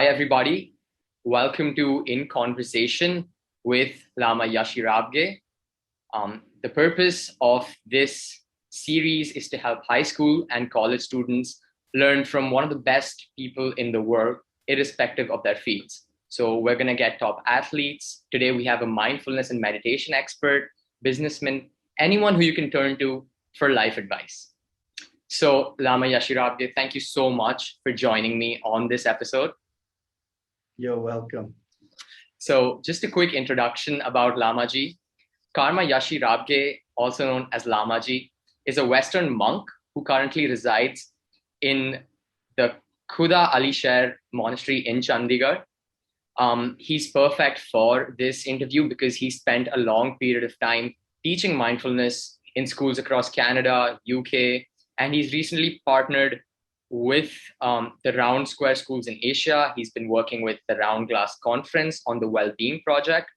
everybody. Welcome to In Conversation with Lama Yeshe Rabgye. The purpose of this series is to help high school and college students learn from one of the best people in the world, irrespective of their fields. So we're going to get top athletes. Today we have a mindfulness and meditation expert, businessman, anyone who you can turn to for life advice. So Lama Yeshe Rabgye, thank you so much for joining me on this episode. You're welcome. So just a quick introduction about Lamaji. Karma Yeshe Rabgye, also known as Lamaji, is a Western monk who currently resides in the Khuda Ali Sher monastery in Chandigarh. He's perfect for this interview because he spent a long period of time teaching mindfulness in schools across Canada, UK, and he's recently partnered with the Round Square schools in Asia. He's been working with the Round Glass Conference on the Wellbeing Project.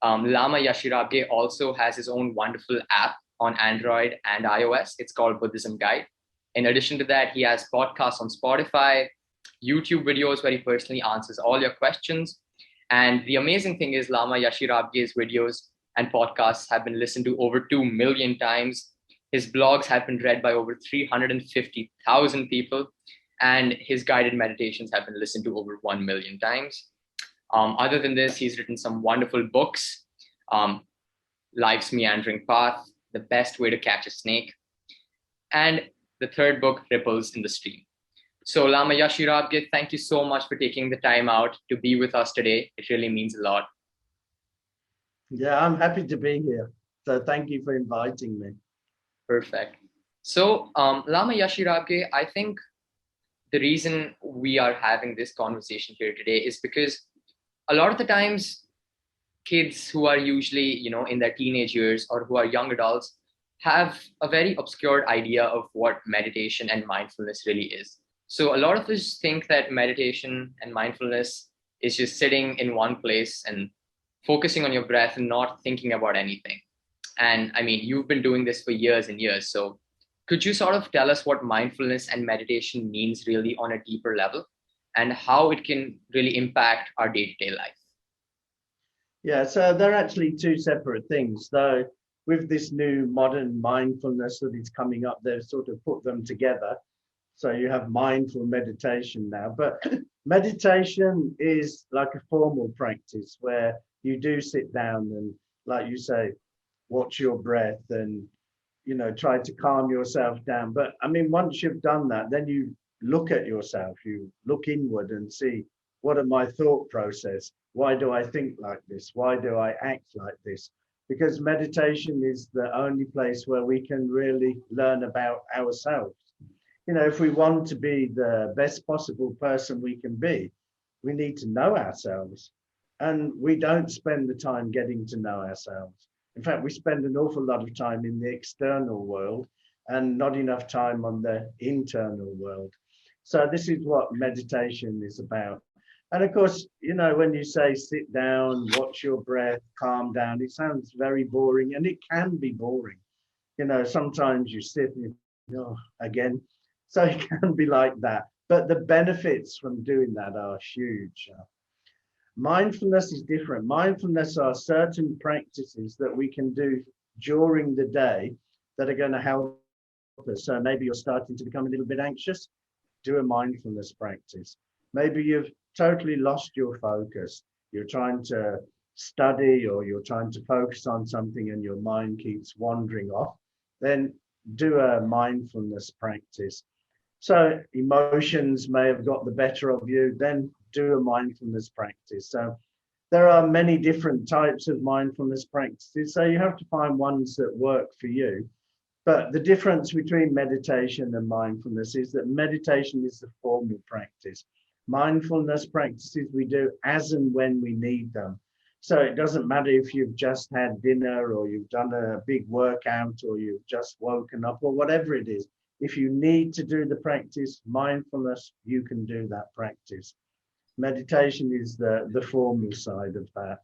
Lama Yeshe Rabgye also has his own wonderful app on Android and iOS. It's called Buddhism Guide. In addition to that, he has podcasts on Spotify, YouTube videos where he personally answers all your questions. And the amazing thing is Lama Yeshe Rabgye's videos and podcasts have been listened to over 2 million times. His blogs have been read by over 350,000 people, and his guided meditations have been listened to over 1 million times. Other than this, he's written some wonderful books, Life's Meandering Path, The Best Way to Catch a Snake, and the third book, Ripples in the Stream. So Lama Yeshe Rabgye, thank you so much for taking the time out to be with us today. It really means a lot. Yeah, I'm happy to be here. So thank you for inviting me. Perfect. So Lama Yeshe Rabgye, I think the reason we are having this conversation here today is because a lot of the times kids who are usually, in their teenage years or who are young adults have a very obscure idea of what meditation and mindfulness really is. So a lot of us think that meditation and mindfulness is just sitting in one place and focusing on your breath and not thinking about anything. And I mean, you've been doing this for years and years. So could you sort of tell us what mindfulness and meditation means really on a deeper level and how it can really impact our day-to-day life? Yeah, so they're actually two separate things. Though with this new modern mindfulness that is coming up, they've sort of put them together. So you have mindful meditation now. But meditation is like a formal practice where you do sit down and, like you say, watch your breath and, try to calm yourself down. But I mean, once you've done that, then you look at yourself, you look inward and see, what are my thought process? Why do I think like this? Why do I act like this? Because meditation is the only place where we can really learn about ourselves. If we want to be the best possible person we can be, we need to know ourselves. And we don't spend the time getting to know ourselves. In fact, we spend an awful lot of time in the external world and not enough time on the internal world. So this is what meditation is about. And of course, when you say sit down, watch your breath, calm down, it sounds very boring, and it can be boring. Sometimes you sit and again. So it can be like that. But the benefits from doing that are huge. Mindfulness is different. Mindfulness are certain practices that we can do during the day that are going to help us. So maybe you're starting to become a little bit anxious, do a mindfulness practice. Maybe you've totally lost your focus. You're trying to study or you're trying to focus on something and your mind keeps wandering off. Then do a mindfulness practice. So emotions may have got the better of you, then do a mindfulness practice. So there are many different types of mindfulness practices. So you have to find ones that work for you. But the difference between meditation and mindfulness is that meditation is the formal practice. Mindfulness practices we do as and when we need them. So it doesn't matter if you've just had dinner or you've done a big workout or you've just woken up or whatever it is. If you need to do the practice, mindfulness, you can do that practice. Meditation is the formal side of that.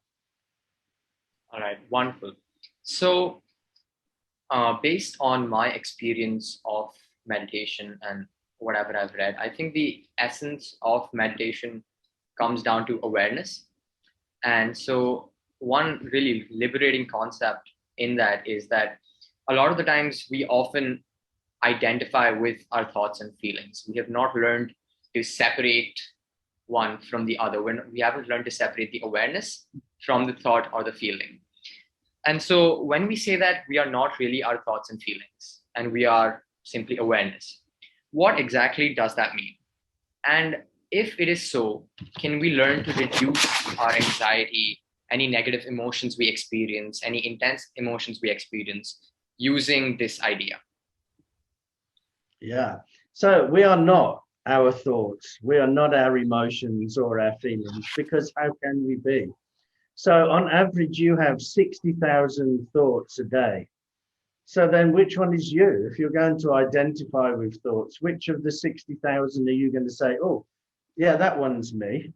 All right, wonderful. So based on my experience of meditation and whatever I've read, I think the essence of meditation comes down to awareness. And so one really liberating concept in that is that a lot of the times we often identify with our thoughts and feelings. We have not learned to separate one from the other. We haven't learned to separate the awareness from the thought or the feeling. And so when we say that we are not really our thoughts and feelings and we are simply awareness, what exactly does that mean? And if it is so, can we learn to reduce our anxiety, any negative emotions we experience, any intense emotions we experience using this idea? Yeah. So we are not our thoughts. We are not our emotions or our feelings, because how can we be? So on average, you have 60,000 thoughts a day. So then which one is you? If you're going to identify with thoughts, which of the 60,000 are you going to say, oh, yeah, that one's me?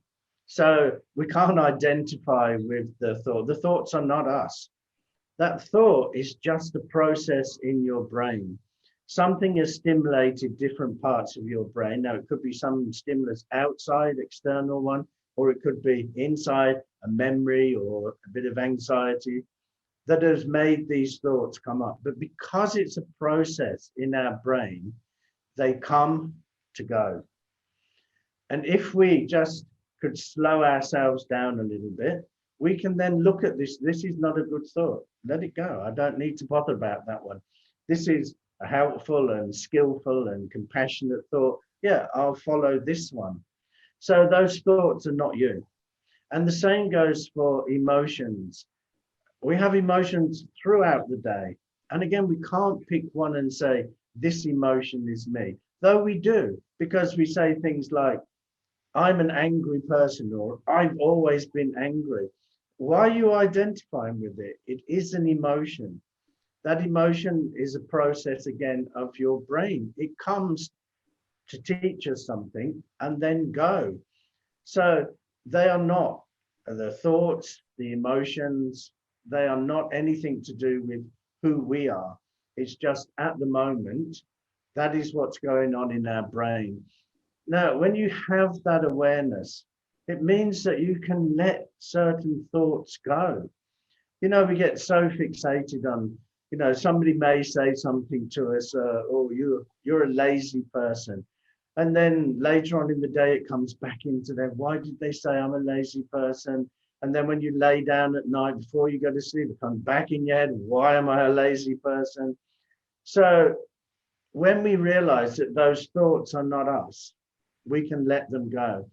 So we can't identify with the thought. The thoughts are not us. That thought is just a process in your brain. Something has stimulated different parts of your brain. Now, it could be some stimulus outside, external one, or it could be inside, a memory or a bit of anxiety that has made these thoughts come up. But because it's a process in our brain, they come to go. And if we just could slow ourselves down a little bit, we can then look at this. This is not a good thought. Let it go. I don't need to bother about that one. This is a helpful and skillful and compassionate thought. Yeah, I'll follow this one. So those thoughts are not you. And the same goes for emotions. We have emotions throughout the day. And again, we can't pick one and say, this emotion is me. Though we do, because we say things like, I'm an angry person, or I've always been angry. Why are you identifying with it? It is an emotion. That emotion is a process, again, of your brain. It comes to teach us something and then go. So they are not the thoughts, the emotions, they are not anything to do with who we are. It's just at the moment, that is what's going on in our brain. Now, when you have that awareness, it means that you can let certain thoughts go. You know, we get so fixated on, you know, somebody may say something to us, oh, you're a lazy person. And then later on in the day, it comes back into them. Why did they say I'm a lazy person? And then when you lay down at night before you go to sleep, it comes back in your head. Why am I a lazy person? So when we realize that those thoughts are not us, we can let them go.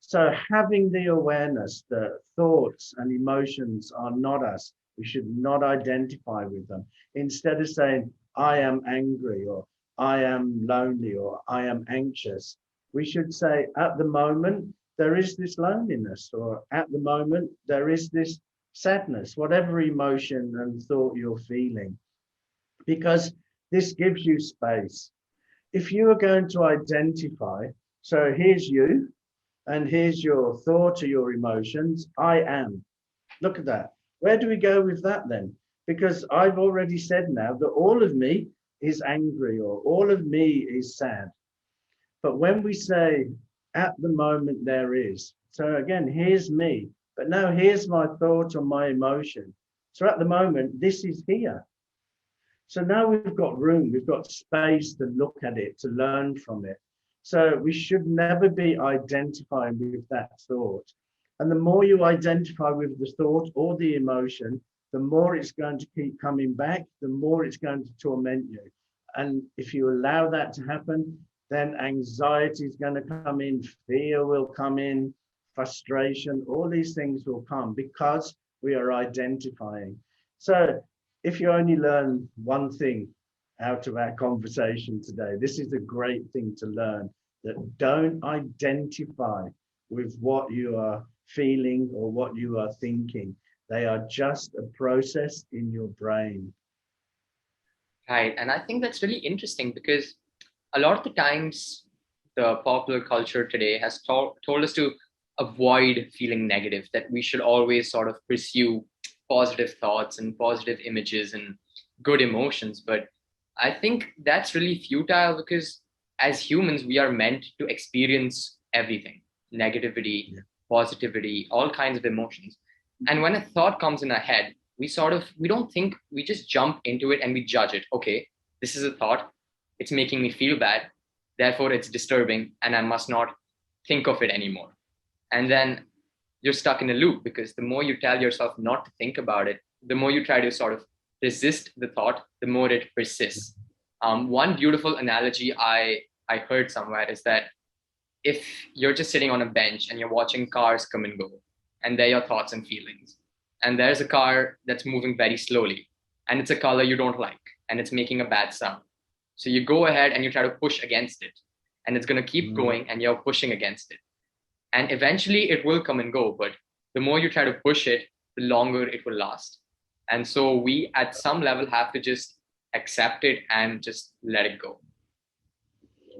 So having the awareness that thoughts and emotions are not us, we should not identify with them. Instead of saying, I am angry, or I am lonely, or I am anxious, we should say, at the moment, there is this loneliness, or at the moment, there is this sadness, whatever emotion and thought you're feeling, because this gives you space. If you are going to identify, so here's you, and here's your thought or your emotions, I am. Look at that. Where do we go with that then? Because I've already said now that all of me is angry, or all of me is sad. But when we say, at the moment there is, so again, here's me, but now here's my thought or my emotion. So at the moment, this is here. So now we've got room, we've got space to look at it, to learn from it. So we should never be identifying with that thought. And the more you identify with the thought or the emotion, the more it's going to keep coming back, the more it's going to torment you. And if you allow that to happen, then anxiety is going to come in, fear will come in, frustration, all these things will come because we are identifying. So if you only learn one thing out of our conversation today, this is a great thing to learn, that don't identify with what you are feeling or what you are thinking. They are just a process in your brain. Right. And I think that's really interesting because a lot of the times the popular culture today has told us to avoid feeling negative, that we should always sort of pursue positive thoughts and positive images and good emotions. But I think that's really futile because as humans, we are meant to experience everything, negativity, Yeah. positivity, all kinds of emotions. And when a thought comes in our head, we don't think, we just jump into it and we judge it. Okay, this is a thought. It's making me feel bad. Therefore, it's disturbing and I must not think of it anymore. And then you're stuck in a loop, because the more you tell yourself not to think about it, the more you try to sort of resist the thought, the more it persists. One beautiful analogy I heard somewhere is that if you're just sitting on a bench and you're watching cars come and go, and they're your thoughts and feelings, and there's a car that's moving very slowly, and it's a color you don't like, and it's making a bad sound. So you go ahead and you try to push against it, and it's going to keep going, and you're pushing against it. And eventually it will come and go, but the more you try to push it, the longer it will last. And so we, at some level, have to just accept it and just let it go.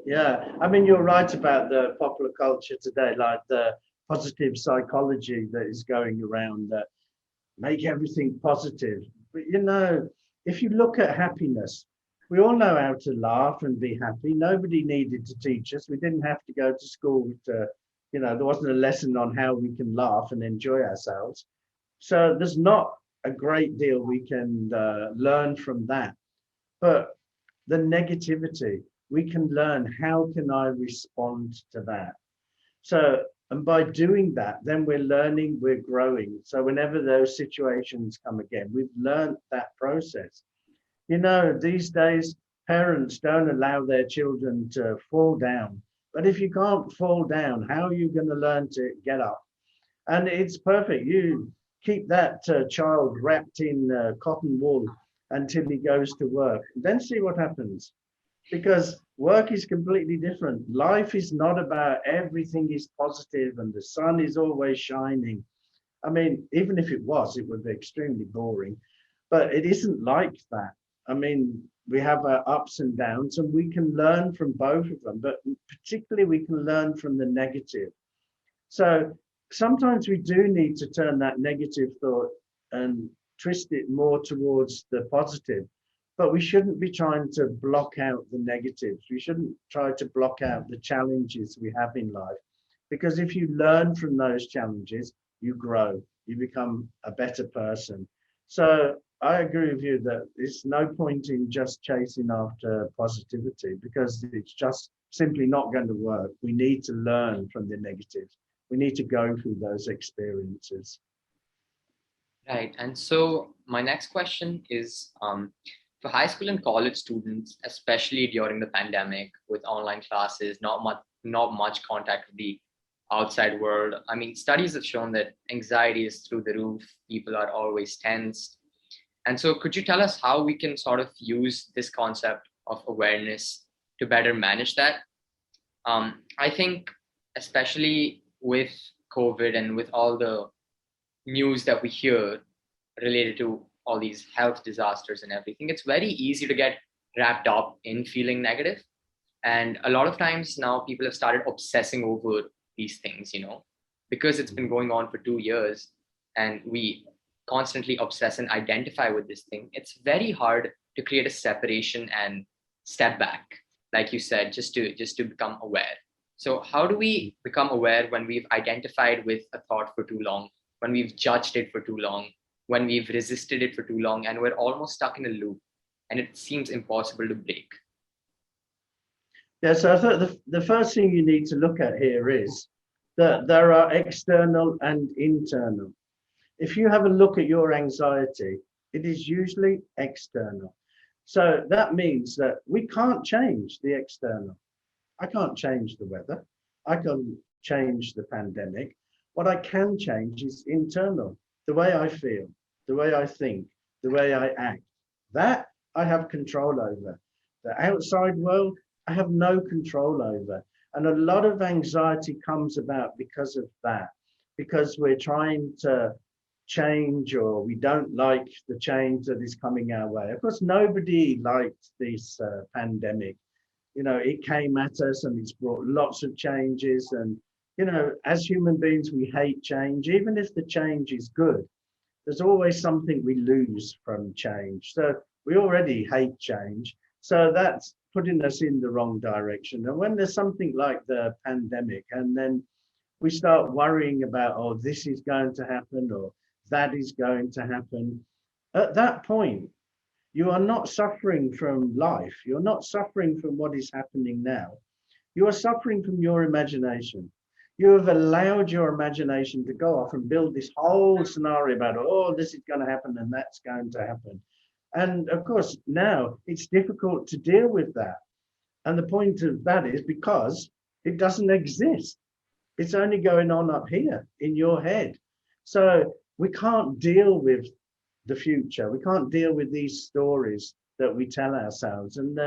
Yeah, I mean, you're right about the popular culture today, like the positive psychology that is going around that make everything positive. But you know, if you look at happiness, we all know how to laugh and be happy. Nobody needed to teach us. We didn't have to go to school to, you know, there wasn't a lesson on how we can laugh and enjoy ourselves. So there's not a great deal we can learn from that. But the negativity, we can learn, how can I respond to that? So, and by doing that, then we're learning, we're growing. So whenever those situations come again, we've learned that process. You know, these days, parents don't allow their children to fall down. But if you can't fall down, how are you going to learn to get up? And it's perfect. You keep that child wrapped in cotton wool until he goes to work. Then see what happens. Because work is completely different. Life is not about everything is positive and the sun is always shining. I mean, even if it was, it would be extremely boring. But it isn't like that. I mean, we have our ups and downs, and we can learn from both of them, but particularly we can learn from the negative. So sometimes we do need to turn that negative thought and twist it more towards the positive. But we shouldn't be trying to block out the negatives. We shouldn't try to block out the challenges we have in life. Because if you learn from those challenges, you grow, you become a better person. So I agree with you that there's no point in just chasing after positivity, because it's just simply not going to work. We need to learn from the negatives. We need to go through those experiences. Right. And so my next question is, for high school and college students, especially during the pandemic with online classes, not much contact with the outside world. I mean, studies have shown that anxiety is through the roof. People are always tense. And so could you tell us how we can sort of use this concept of awareness to better manage that? I think, especially with COVID and with all the news that we hear related to all these health disasters and everything, it's very easy to get wrapped up in feeling negative. And a lot of times now people have started obsessing over these things, because it's been going on for 2 years and we constantly obsess and identify with this thing. It's very hard to create a separation and step back, like you said, just to become aware. So how do we become aware when we've identified with a thought for too long, when we've judged it for too long, when we've resisted it for too long, and we're almost stuck in a loop and it seems impossible to break? Yeah, so I thought the first thing you need to look at here is that there are external and internal. If you have a look at your anxiety, it is usually external. So that means that we can't change the external. I can't change the weather. I can't change the pandemic. What I can change is internal, the way I feel, the way I think, the way I act. That I have control over. The outside world, I have no control over. And a lot of anxiety comes about because of that, because we're trying to change, or we don't like the change that is coming our way. Of course, nobody liked this pandemic. It came at us and it's brought lots of changes. And, as human beings, we hate change. Even if the change is good, there's always something we lose from change. So we already hate change. So that's putting us in the wrong direction. And when there's something like the pandemic, and then we start worrying about, oh, this is going to happen or that is going to happen, at that point, you are not suffering from life. You're not suffering from what is happening now. You are suffering from your imagination. You have allowed your imagination to go off and build this whole scenario about, oh, this is going to happen and that's going to happen. And of course, now it's difficult to deal with that. And the point of that is because it doesn't exist. It's only going on up here in your head. So we can't deal with the future. We can't deal with these stories that we tell ourselves. And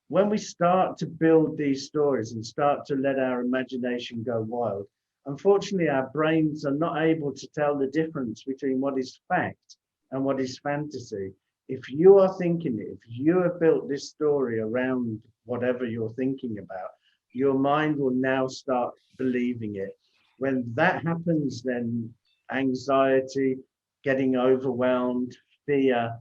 when we start to build these stories and start to let our imagination go wild, unfortunately, our brains are not able to tell the difference between what is fact and what is fantasy. If you are thinking it, if you have built this story around whatever you're thinking about, your mind will now start believing it. When that happens, then anxiety, getting overwhelmed, fear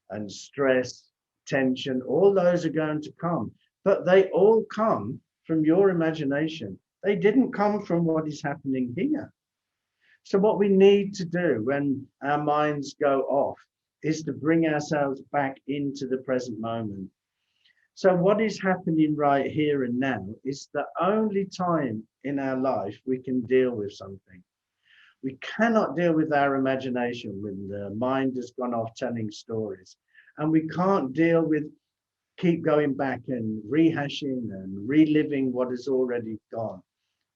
and stress, tension, all those are going to come. But they all come from your imagination. They didn't come from what is happening here. So what we need to do when our minds go off is to bring ourselves back into the present moment. So what is happening right here and now is the only time in our life we can deal with something. We cannot deal with our imagination when the mind has gone off telling stories. And we can't deal with keep going back and rehashing and reliving what has already gone.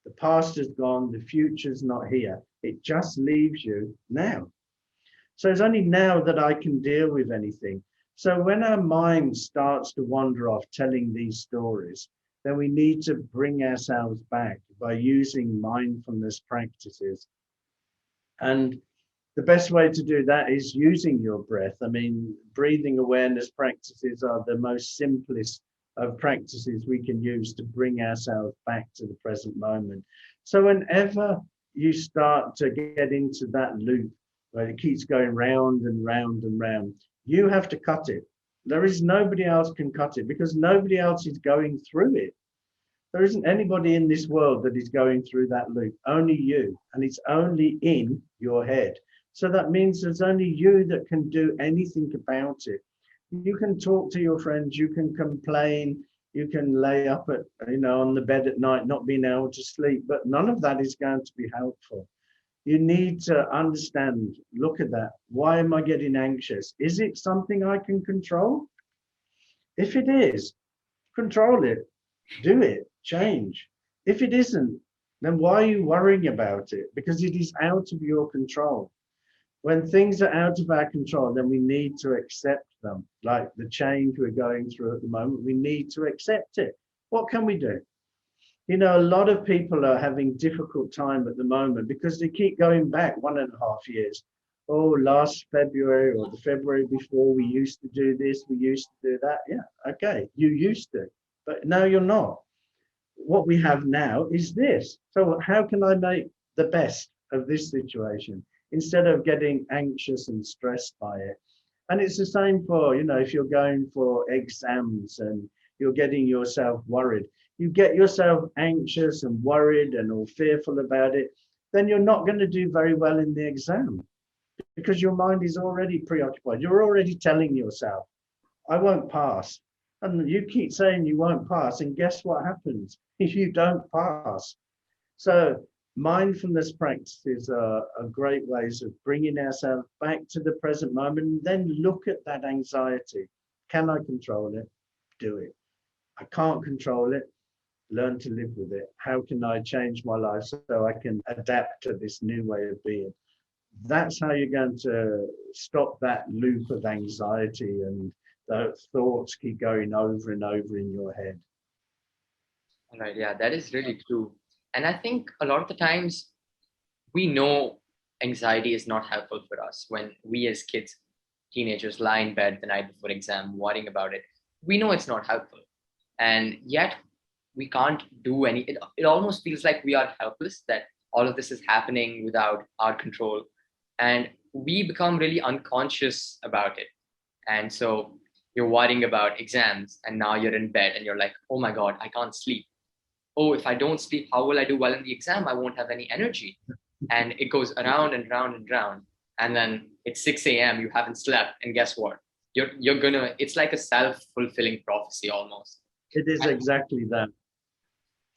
The past is gone, the future's not here. It just leaves you now. So it's only now that I can deal with anything. So when our mind starts to wander off telling these stories, then we need to bring ourselves back by using mindfulness practices. And the best way to do that is using your breath. I mean, breathing awareness practices are the most simplest of practices we can use to bring ourselves back to the present moment. So whenever you start to get into that loop where it keeps going round and round and round, you have to cut it. There is nobody else can cut it because nobody else is going through it. There isn't anybody in this world that is going through that loop, only you, and it's only in your head. So that means there's only you that can do anything about it. You can talk to your friends, you can complain, you can lay up at, on the bed at night, not being able to sleep, but none of that is going to be helpful. You need to understand, look at that. Why am I getting anxious? Is it something I can control? If it is, control it, do it, change. If it isn't, then why are you worrying about it? Because it is out of your control. When things are out of our control, then we need to accept them. Like the change we're going through at the moment, we need to accept it. What can we do? A lot of people are having difficult time at the moment because they keep going back 1.5 years. Oh, last February or the February before, we used to do this, we used to do that. Yeah, okay, you used to, but now you're not. What we have now is this. So how can I make the best of this situation instead of getting anxious and stressed by it? And it's the same for, if you're going for exams and you're getting yourself worried, you get yourself anxious and worried and all fearful about it, then you're not going to do very well in the exam because your mind is already preoccupied. You're already telling yourself, I won't pass. And you keep saying you won't pass. And guess what happens if you don't pass? So mindfulness practices are great ways of bringing ourselves back to the present moment and then look at that anxiety. Can I control it? Do it. I can't control it. Learn to live with it. How can I change my life so I can adapt to this new way of being? That's how you're going to stop that loop of anxiety and the thoughts keep going over and over in your head. Right, yeah, that is really true. And I think a lot of the times we know anxiety is not helpful for us when we as kids, teenagers lie in bed the night before exam worrying about it. We know it's not helpful. And yet we can't do it almost feels like we are helpless, that all of this is happening without our control. And we become really unconscious about it. And so you're worrying about exams and now you're in bed and you're like, oh my God, I can't sleep. oh, if I don't sleep, how will I do well in the exam? I won't have any energy. And it goes around and round and round. And then it's 6 a.m., you haven't slept. And guess what? You're gonna, it's like a self-fulfilling prophecy almost. It is And, exactly that.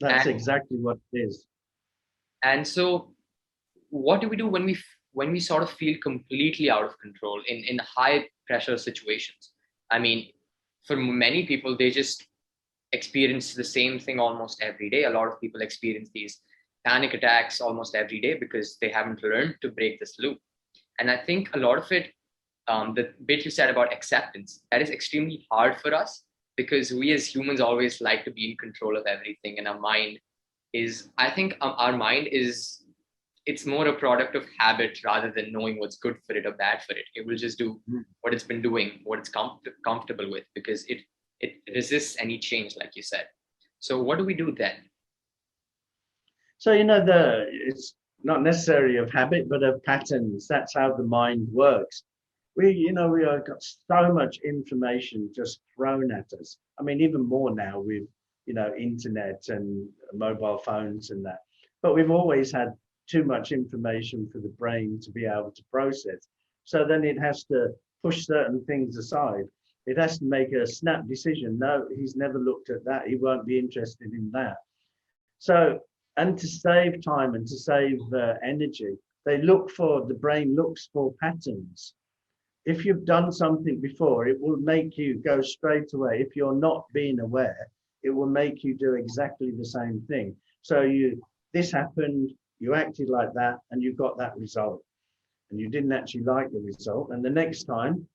That's and, exactly what it is. and so what do we do when we sort of feel completely out of control in high pressure situations? I mean, for many people, they just experience the same thing almost every day. A lot of people experience these panic attacks almost every day because they haven't learned to break this loop. And I think a lot of it, the bit you said about acceptance, that is extremely hard for us because we as humans always like to be in control of everything. And our mind is, I think our mind is, it's more a product of habit rather than knowing what's good for it or bad for it. It will just do what it's been doing, what it's comfortable with, because it resists any change, like you said. So what do we do then? So, it's not necessarily of habit, but of patterns. That's how the mind works. We have got so much information just thrown at us. I mean, even more now with, internet and mobile phones and that. But we've always had too much information for the brain to be able to process. So then it has to push certain things aside. It has to make a snap decision. No, he's never looked at that. He won't be interested in that. So, and to save time and to save energy, the brain looks for patterns. If you've done something before, it will make you go straight away. If you're not being aware, it will make you do exactly the same thing. So this happened, you acted like that, and you got that result. And you didn't actually like the result. And the next time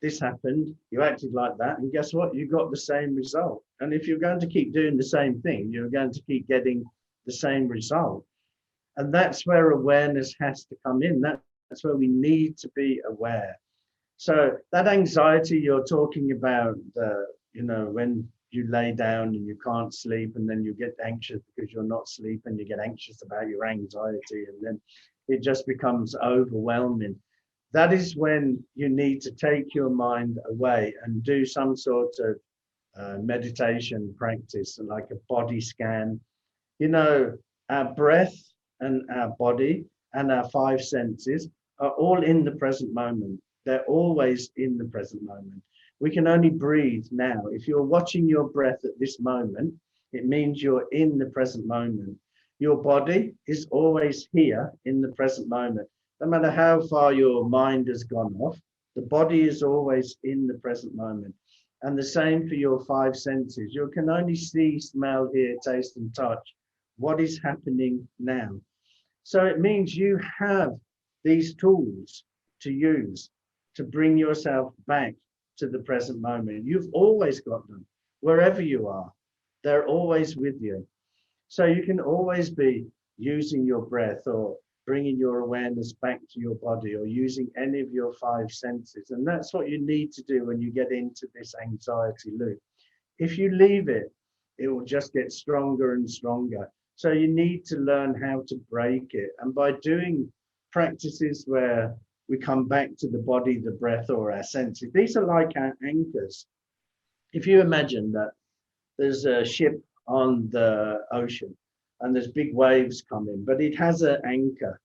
this happened, you acted like that, and guess what? You got the same result. And if you're going to keep doing the same thing, you're going to keep getting the same result. And that's where awareness has to come in. That's where we need to be aware. So that anxiety you're talking about, when you lay down and you can't sleep, and then you get anxious because you're not sleeping, you get anxious about your anxiety, and then it just becomes overwhelming. That is when you need to take your mind away and do some sort of meditation practice, like a body scan. Our breath and our body and our five senses are all in the present moment. They're always in the present moment. We can only breathe now. If you're watching your breath at this moment, it means you're in the present moment. Your body is always here in the present moment. No matter how far your mind has gone off, the body is always in the present moment. And the same for your five senses. You can only see, smell, hear, taste, and touch what is happening now. So it means you have these tools to use to bring yourself back to the present moment. You've always got them, wherever you are. They're always with you. So you can always be using your breath or bringing your awareness back to your body or using any of your five senses. And that's what you need to do when you get into this anxiety loop. If you leave it, it will just get stronger and stronger. So you need to learn how to break it. And by doing practices where we come back to the body, the breath, or our senses, these are like our anchors. If you imagine that there's a ship on the ocean and there's big waves coming, but it has an anchor.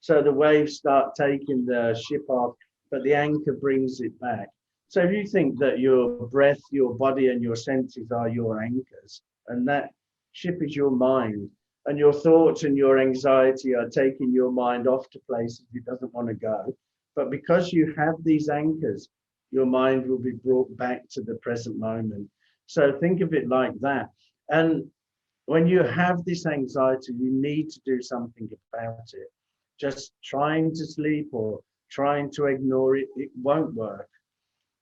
So the waves start taking the ship off, but the anchor brings it back. So if you think that your breath, your body, and your senses are your anchors, and that ship is your mind, and your thoughts and your anxiety are taking your mind off to places it doesn't want to go. But because you have these anchors, your mind will be brought back to the present moment. So think of it like that. And when you have this anxiety, you need to do something about it. Just trying to sleep or trying to ignore it, it won't work.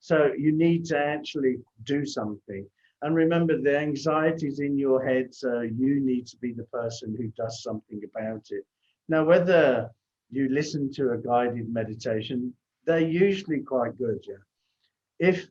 So you need to actually do something. And remember, the anxiety is in your head, so you need to be the person who does something about it. Now, whether you listen to a guided meditation, they're usually quite good, yeah. If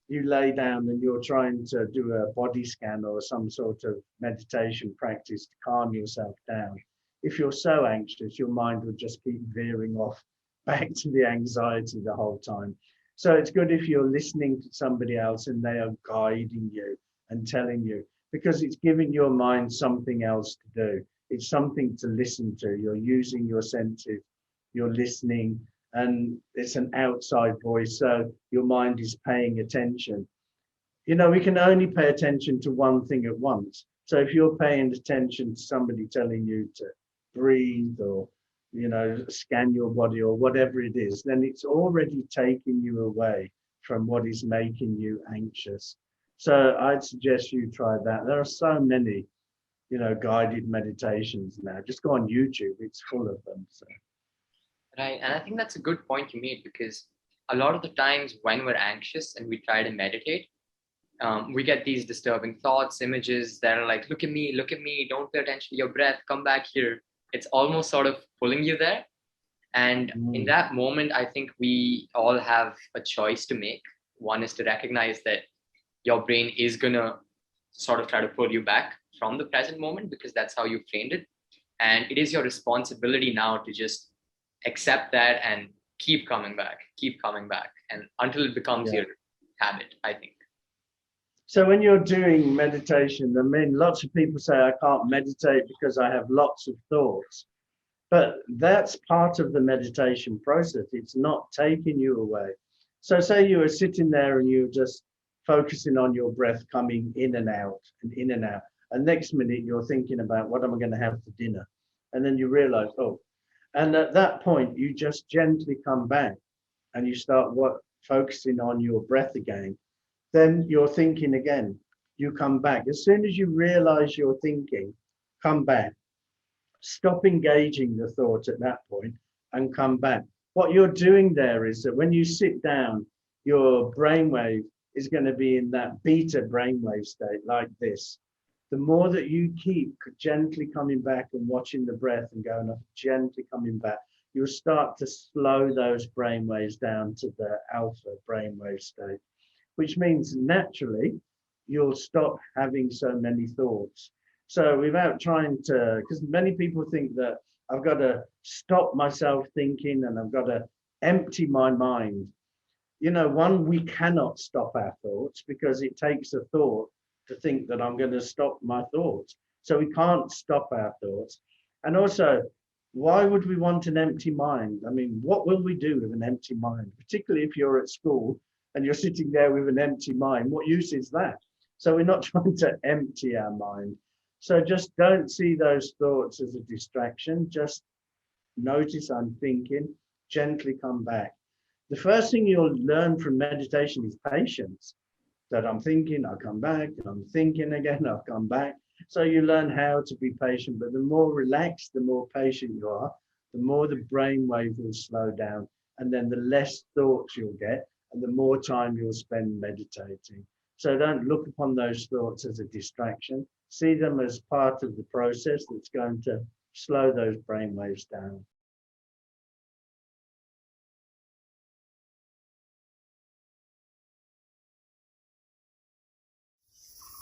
you lay down and you're trying to do a body scan or some sort of meditation practice to calm yourself down, if you're so anxious, your mind will just keep veering off back to the anxiety the whole time. So it's good if you're listening to somebody else and they are guiding you and telling you, because it's giving your mind something else to do. It's something to listen to. You're using your senses, you're listening, and it's an outside voice. So your mind is paying attention. You know, we can only pay attention to one thing at once. So if you're paying attention to somebody telling you to breathe or, you know, scan your body or whatever it is, then it's already taking you away from what is making you anxious. So I'd suggest you try that. There are so many, you know, guided meditations now. Just go on YouTube, it's full of them. So. Right. And I think that's a good point you made, because a lot of the times when we're anxious and we try to meditate, we get these disturbing thoughts, images that are like, look at me, don't pay attention to your breath, come back here. It's almost sort of pulling you there. And in that moment, I think we all have a choice to make. One is to recognize that your brain is going to sort of try to pull you back from the present moment, because that's how you trained it. And it is your responsibility now to just accept that and keep coming back, and until it becomes your habit, I think. So when you're doing meditation, I mean, lots of people say, I can't meditate because I have lots of thoughts. But that's part of the meditation process. It's not taking you away. So say you were sitting there and you're just focusing on your breath coming in and out and in and out. And next minute you're thinking about, what am I going to have for dinner? And then you realize, oh, and at that point you just gently come back and you start focusing on your breath again. Then you're thinking again, you come back. As soon as you realize you're thinking, come back. Stop engaging the thought at that point and come back. What you're doing there is that when you sit down, your brainwave is going to be in that beta brainwave state like this. The more that you keep gently coming back and watching the breath and going up, gently coming back, you'll start to slow those brainwaves down to the alpha brainwave state, which means naturally you'll stop having so many thoughts. So without trying to, because many people think that I've got to stop myself thinking and I've got to empty my mind. You know, we cannot stop our thoughts because it takes a thought to think that I'm going to stop my thoughts. So we can't stop our thoughts. And also, why would we want an empty mind? I mean, what will we do with an empty mind? Particularly if you're at school and you're sitting there with an empty mind, what use is that? So we're not trying to empty our mind. So just don't see those thoughts as a distraction. Just notice I'm thinking, gently come back. The first thing you'll learn from meditation is patience. That I'm thinking, I'll come back, and I'm thinking again, I'll come back. So you learn how to be patient, but the more relaxed, the more patient you are, the more the brainwave will slow down, and then the less thoughts you'll get, and the more time you'll spend meditating. So don't look upon those thoughts as a distraction. See them as part of the process that's going to slow those brainwaves down.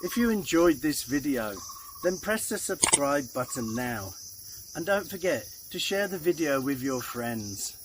If you enjoyed this video, then press the subscribe button now. And don't forget to share the video with your friends.